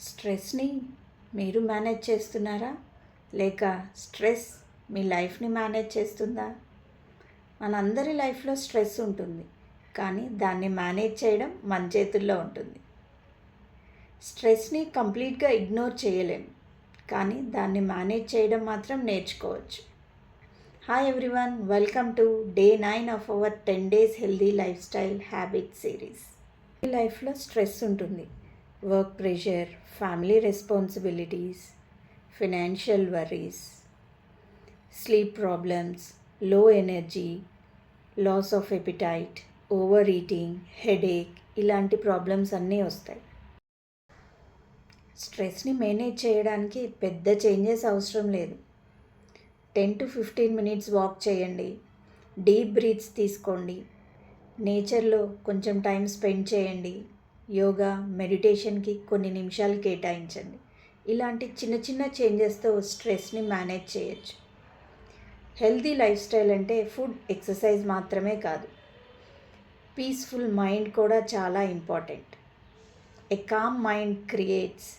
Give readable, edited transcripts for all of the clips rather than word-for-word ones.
స్ట్రెస్ని మీరు మేనేజ్ చేస్తున్నారా? లేక స్ట్రెస్ మీ లైఫ్ని మేనేజ్ చేస్తుందా? మనందరి లైఫ్లో స్ట్రెస్ ఉంటుంది, కానీ దాన్ని మేనేజ్ చేయడం మన చేతుల్లో ఉంటుంది. స్ట్రెస్ని కంప్లీట్గా ఇగ్నోర్ చేయలేం, కానీ దాన్ని మేనేజ్ చేయడం మాత్రం నేర్చుకోవచ్చు. Hi everyone, welcome to day 9 of our 10 days healthy life style habit series. ఈ లైఫ్లో స్ట్రెస్ ఉంటుంది. Work pressure, family responsibilities, financial worries, sleep problems, low energy, loss of appetite, over eating, headache, ఇలాంటి problems అన్నీ వస్తాయి. స్ట్రెస్ని manage చేయడానికి పెద్ద changes అవసరం లేదు. 10 to 15 minutes వాక్ చేయండి, డీప్ బ్రీత్స్ తీసుకోండి, నేచర్లో కొంచెం టైం స్పెండ్ చేయండి, యోగా, మెడిటేషన్కి కొన్ని నిమిషాలు కేటాయించండి. ఇలాంటి చిన్న చిన్న చేంజెస్తో స్ట్రెస్ని మేనేజ్ చేయొచ్చు. హెల్దీ లైఫ్ స్టైల్ అంటే ఫుడ్, ఎక్సర్సైజ్ మాత్రమే కాదు, పీస్ఫుల్ మైండ్ కూడా చాలా important. A calm mind creates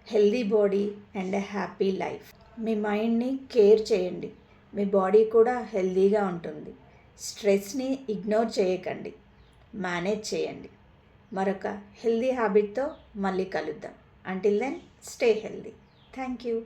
healthy body and a happy life. మీ మైండ్ని కేర్ చేయండి, మీ బాడీ కూడా హెల్దీగా ఉంటుంది. స్ట్రెస్ని ఇగ్నోర్ చేయకండి, మేనేజ్ చేయండి. మరొక హెల్దీ హ్యాబిట్తో మళ్ళీ కలుద్దాం. Until then, stay healthy. Thank you.